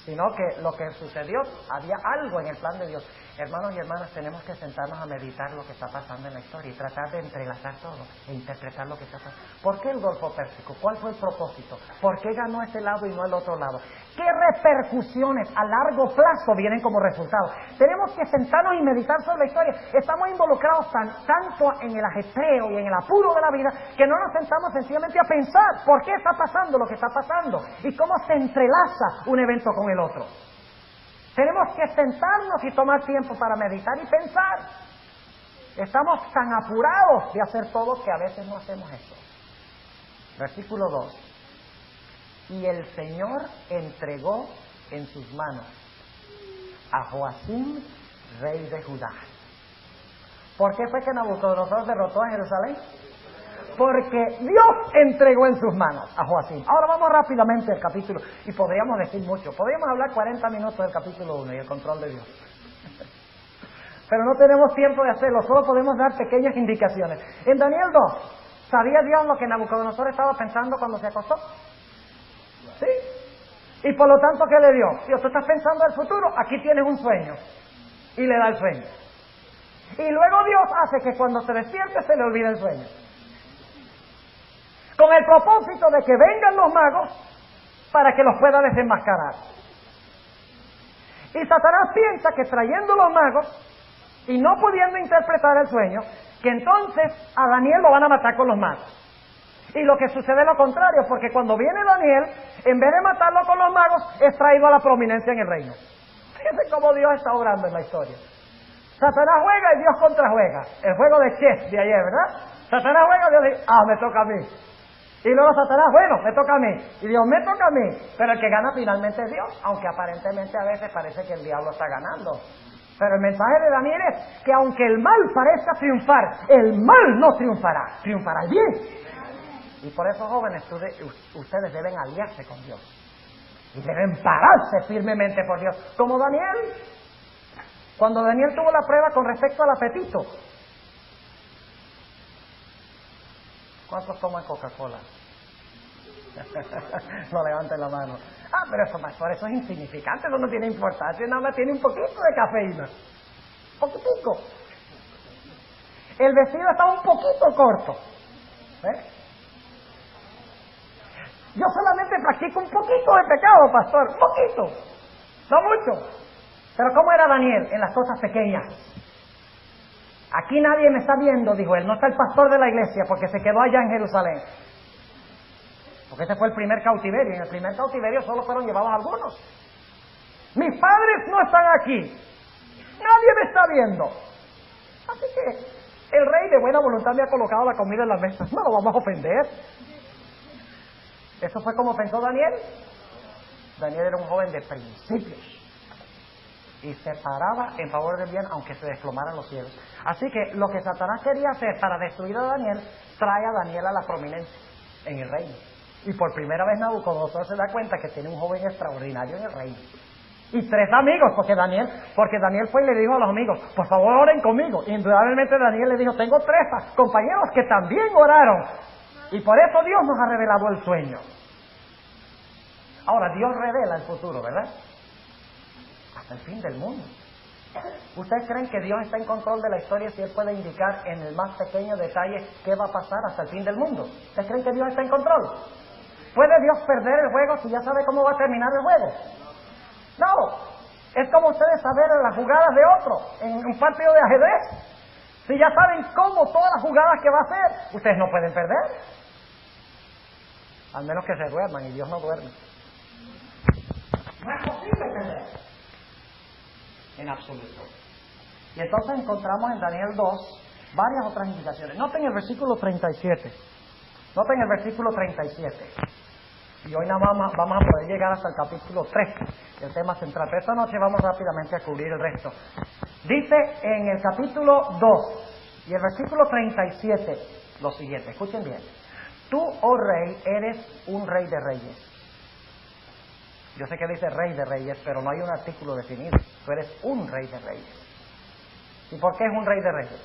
sino que lo que sucedió, había algo en el plan de Dios. Hermanos y hermanas, tenemos que sentarnos a meditar lo que está pasando en la historia y tratar de entrelazar todo e interpretar lo que está pasando. ¿Por qué el Golfo Pérsico? ¿Cuál fue el propósito? ¿Por qué ganó este lado y no el otro lado? ¿Qué repercusiones a largo plazo vienen como resultado? Tenemos que sentarnos y meditar sobre la historia. Estamos involucrados tanto en el ajetreo y en el apuro de la vida que no nos sentamos sencillamente a pensar por qué está pasando lo que está pasando y cómo se entrelaza un evento con el otro. Tenemos que sentarnos y tomar tiempo para meditar y pensar. Estamos tan apurados de hacer todo que a veces no hacemos eso. Versículo 2. Y el Señor entregó en sus manos a Joacim, rey de Judá. ¿Por qué fue que Nabucodonosor derrotó a Jerusalén? Porque Dios entregó en sus manos a Joacim. Ahora vamos rápidamente al capítulo, y podríamos decir mucho. Podríamos hablar 40 minutos del capítulo 1 y el control de Dios. Pero no tenemos tiempo de hacerlo, solo podemos dar pequeñas indicaciones. En Daniel 2, ¿sabía Dios lo que Nabucodonosor estaba pensando cuando se acostó? ¿Sí? Y por lo tanto, ¿qué le dio? Dios, tú estás pensando en el futuro, aquí tienes un sueño. Y le da el sueño. Y luego Dios hace que cuando se despierte se le olvide el sueño. Con el propósito de que vengan los magos para que los pueda desenmascarar. Y Satanás piensa que trayendo los magos y no pudiendo interpretar el sueño, que entonces a Daniel lo van a matar con los magos. Y lo que sucede es lo contrario, porque cuando viene Daniel, en vez de matarlo con los magos, es traído a la prominencia en el reino. Fíjense cómo Dios está obrando en la historia. Satanás juega y Dios contrajuega. El juego de chess de ayer, ¿verdad? Satanás juega y Dios dice, me toca a mí. Y luego Satanás, bueno, me toca a mí. Y Dios, me toca a mí. Pero el que gana finalmente es Dios, aunque aparentemente a veces parece que el diablo está ganando. Pero el mensaje de Daniel es que aunque el mal parezca triunfar, el mal no triunfará, triunfará el bien. Y por eso, jóvenes, ustedes deben aliarse con Dios. Y deben pararse firmemente por Dios, como Daniel. Cuando Daniel tuvo la prueba con respecto al apetito. ¿Cuántos toman Coca-Cola? No levanten la mano. Pero eso, pastor, eso es insignificante, eso no tiene importancia, nada más tiene un poquito de cafeína. Poquitico. El vestido está un poquito corto. Yo solamente practico un poquito de pecado, pastor, un poquito, no mucho. Pero ¿cómo era Daniel en las cosas pequeñas? Aquí nadie me está viendo, dijo él, no está el pastor de la iglesia porque se quedó allá en Jerusalén. Porque ese fue el primer cautiverio, y en el primer cautiverio solo fueron llevados algunos. Mis padres no están aquí, nadie me está viendo. Así que el rey de buena voluntad me ha colocado la comida en la mesa, no lo vamos a ofender. Eso fue como pensó Daniel. Daniel era un joven de principios y se paraba en favor del bien aunque se desplomaran los cielos. Así que lo que Satanás quería hacer para destruir a Daniel, trae a Daniel a la prominencia en el reino. Y por primera vez Nabucodonosor se da cuenta que tiene un joven extraordinario en el reino. Y 3 amigos, porque Daniel fue y le dijo a los amigos, por favor oren conmigo. Y indudablemente Daniel le dijo, tengo 3 compañeros que también oraron. Y por eso Dios nos ha revelado el sueño. Ahora, Dios revela el futuro, ¿verdad? Hasta el fin del mundo. ¿Ustedes creen que Dios está en control de la historia si Él puede indicar en el más pequeño detalle qué va a pasar hasta el fin del mundo? ¿Ustedes creen que Dios está en control? ¿Puede Dios perder el juego si ya sabe cómo va a terminar el juego? No. Es como ustedes saber las jugadas de otro en un partido de ajedrez. Si ya saben cómo todas las jugadas que va a hacer, ustedes no pueden perder. Al menos que se duerman, y Dios no duerme. No es posible perder. En absoluto. Y entonces encontramos en Daniel 2 varias otras indicaciones. Noten el versículo 37. Noten el versículo 37. Y hoy nada más vamos a poder llegar hasta el capítulo 3, el tema central. Pero esta noche vamos rápidamente a cubrir el resto. Dice en el capítulo 2 y el versículo 37 lo siguiente. Escuchen bien. Tú, oh rey, eres un rey de reyes. Yo sé que dice rey de reyes, pero no hay un artículo definido. Tú eres un rey de reyes. ¿Y por qué es un rey de reyes?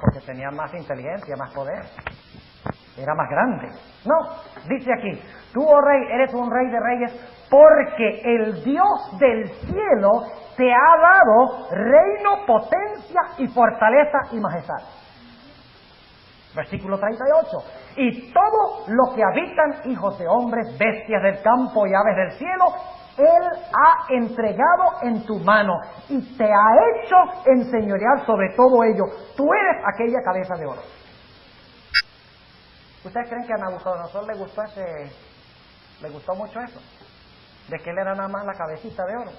Porque tenía más inteligencia, más poder. Era más grande. No, dice aquí, tú, oh rey, eres un rey de reyes, porque el Dios del cielo te ha dado reino, potencia y fortaleza y majestad. Versículo 38. Y todo lo que habitan hijos de hombres, bestias del campo y aves del cielo, Él ha entregado en tu mano y te ha hecho enseñorear sobre todo ello. Tú eres aquella cabeza de oro. ¿Ustedes creen que a Nabucodonosor le gustó mucho eso? De que él era nada más la cabecita de oro.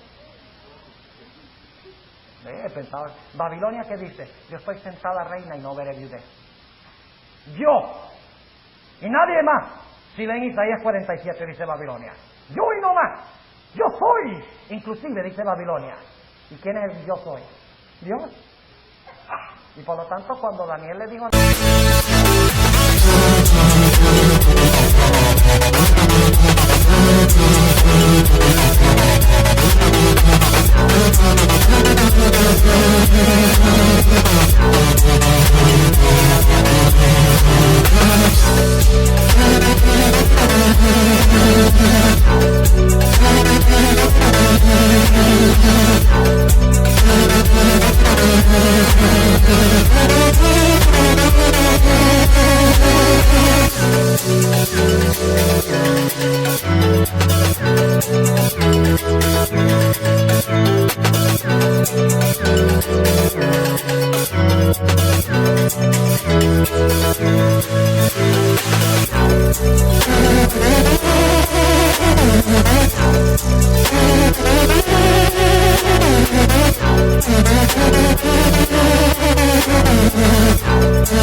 Pensaba, Babilonia, ¿qué dice? Yo estoy sentada reina y no veré viudez. Yo y nadie más. Si leen Isaías 47, dice Babilonia, yo y no más. Yo soy, inclusive dice Babilonia. ¿Y quién es el yo soy? Dios. Y por lo tanto, cuando Daniel le dijo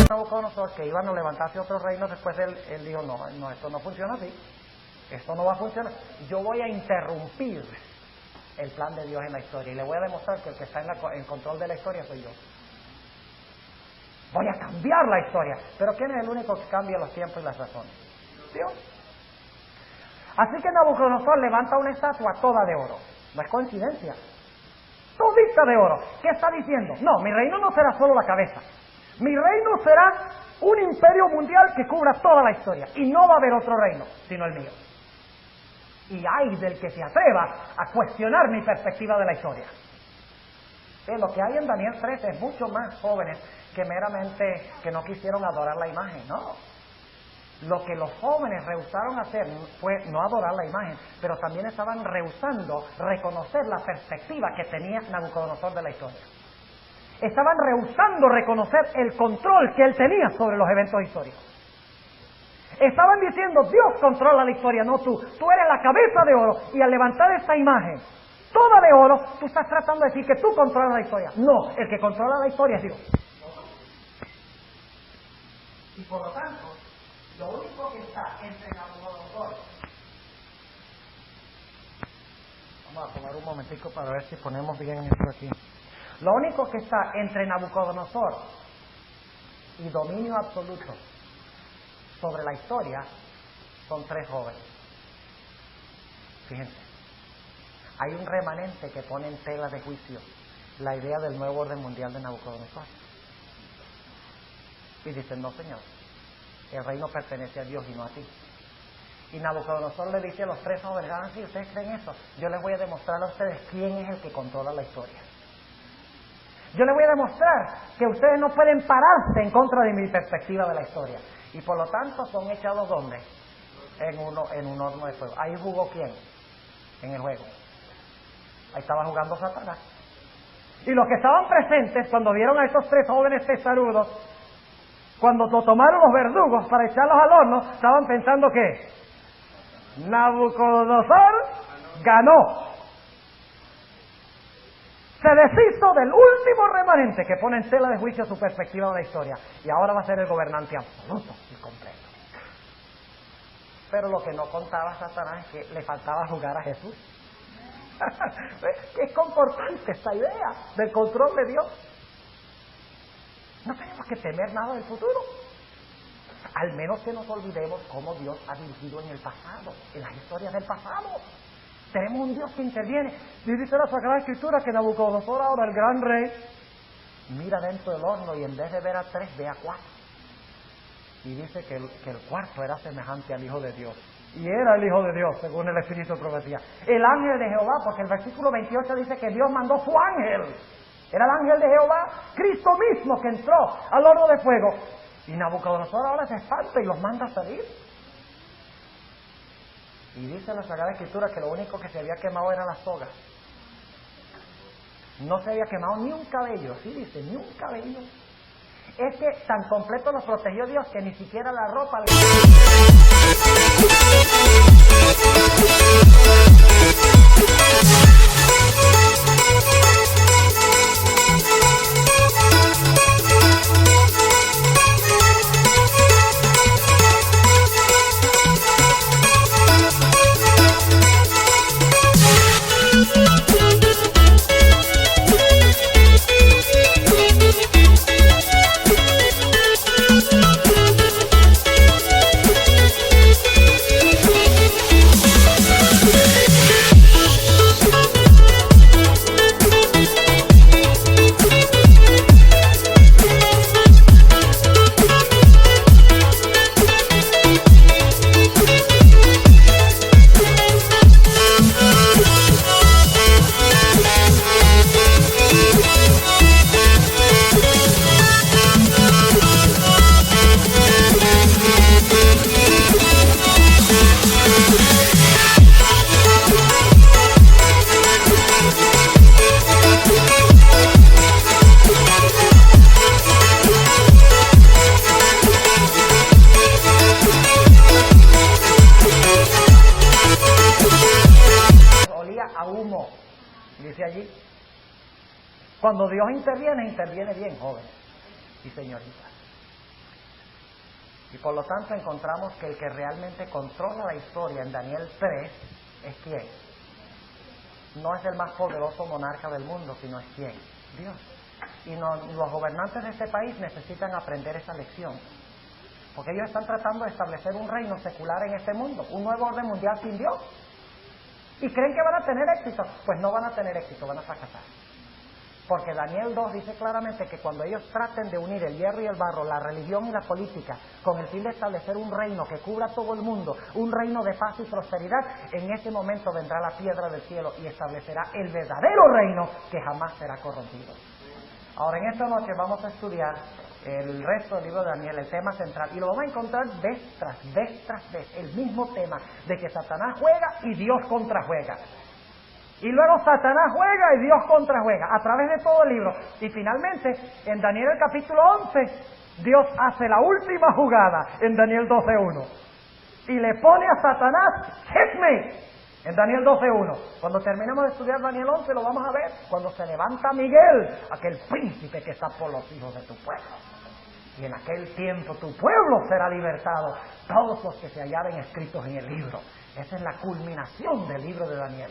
Nabucodonosor que iban a levantarse otros reinos, después él dijo, no, esto no funciona así, esto no va a funcionar, yo voy a interrumpir el plan de Dios en la historia y le voy a demostrar que el que está en control de la historia soy yo. Voy a cambiar la historia. Pero ¿quién es el único que cambia los tiempos y las razones? Dios. Así que Nabucodonosor levanta una estatua toda de oro. No es coincidencia. Todita de oro. ¿Qué está diciendo? No, mi reino no será solo la cabeza. Mi reino será un imperio mundial que cubra toda la historia. Y no va a haber otro reino, sino el mío. Y hay del que se atreva a cuestionar mi perspectiva de la historia. Lo que hay en Daniel 13 es mucho más jóvenes que meramente que no quisieron adorar la imagen, no. Lo que los jóvenes rehusaron hacer fue no adorar la imagen, pero también estaban rehusando reconocer la perspectiva que tenía Nabucodonosor de la historia. Estaban rehusando reconocer el control que él tenía sobre los eventos históricos. Estaban diciendo, Dios controla la historia, no tú. Tú eres la cabeza de oro y al levantar esta imagen toda de oro, tú estás tratando de decir que tú controlas la historia. No, el que controla la historia es Dios. Y por lo tanto, lo único que está entre Nabucodonosor. Vamos a tomar un momentico para ver si ponemos bien esto aquí. Lo único que está entre Nabucodonosor y dominio absoluto sobre la historia son tres jóvenes. Fíjense, hay un remanente que pone en tela de juicio la idea del nuevo orden mundial de Nabucodonosor. Y dicen, no señor, el reino pertenece a Dios y no a ti. Y Nabucodonosor le dice a los tres jóvenes, si ustedes creen eso, yo les voy a demostrar a ustedes quién es el que controla la historia. Yo les voy a demostrar que ustedes no pueden pararse en contra de mi perspectiva de la historia. Y por lo tanto son echados ¿dónde? En un horno de fuego. ¿Ahí jugó quién? En el juego. Ahí estaba jugando Satanás. Y los que estaban presentes cuando vieron a estos tres jóvenes testarudos, cuando lo tomaron los verdugos para echarlos al horno, estaban pensando que Nabucodonosor ganó. Se deshizo del último remanente que pone en tela de juicio su perspectiva de la historia. Y ahora va a ser el gobernante absoluto y completo. Pero lo que no contaba Satanás es que le faltaba jugar a Jesús. Es confortante esta idea del control de Dios. No tenemos que temer nada del futuro. Al menos que nos olvidemos cómo Dios ha dirigido en el pasado, en las historias del pasado. Tenemos un Dios que interviene. Y dice la Sagrada Escritura que Nabucodonosor, ahora el gran rey, mira dentro del horno y en vez de ver a 3, ve a 4. Y dice que el cuarto era semejante al Hijo de Dios. Y era el Hijo de Dios, según el Espíritu de profecía. El ángel de Jehová, porque el versículo 28 dice que Dios mandó su ángel. Era el ángel de Jehová, Cristo mismo, que entró al horno de fuego. Y Nabucodonosor ahora se espanta y los manda a salir. Y dice la Sagrada Escritura que lo único que se había quemado era la soga. No se había quemado ni un cabello, así dice, ni un cabello. Es que tan completo los protegió Dios que ni siquiera la ropa... Dice allí, cuando Dios interviene, interviene bien, jóvenes y señoritas. Y por lo tanto encontramos que el que realmente controla la historia en Daniel 3 es ¿quién? No es el más poderoso monarca del mundo, sino es ¿quién? Dios. Y los gobernantes de este país necesitan aprender esa lección, porque ellos están tratando de establecer un reino secular en este mundo, un nuevo orden mundial sin Dios. ¿Y creen que van a tener éxito? Pues no van a tener éxito, van a fracasar. Porque Daniel 2 dice claramente que cuando ellos traten de unir el hierro y el barro, la religión y la política, con el fin de establecer un reino que cubra todo el mundo, un reino de paz y prosperidad, en ese momento vendrá la piedra del cielo y establecerá el verdadero reino que jamás será corrompido. Ahora, en esta noche vamos a estudiar el resto del libro de Daniel, el tema central, y lo vamos a encontrar vez tras vez, el mismo tema de que Satanás juega y Dios contrajuega. Y luego Satanás juega y Dios contrajuega, a través de todo el libro. Y finalmente, en Daniel el capítulo 11, Dios hace la última jugada, en Daniel 12:1. Y le pone a Satanás, checkmate, en Daniel 12:1. Cuando terminemos de estudiar Daniel 11, lo vamos a ver, cuando se levanta Miguel, aquel príncipe que está por los hijos de tu pueblo. Y en aquel tiempo tu pueblo será libertado, todos los que se hallaren escritos en el libro. Esa es la culminación del libro de Daniel.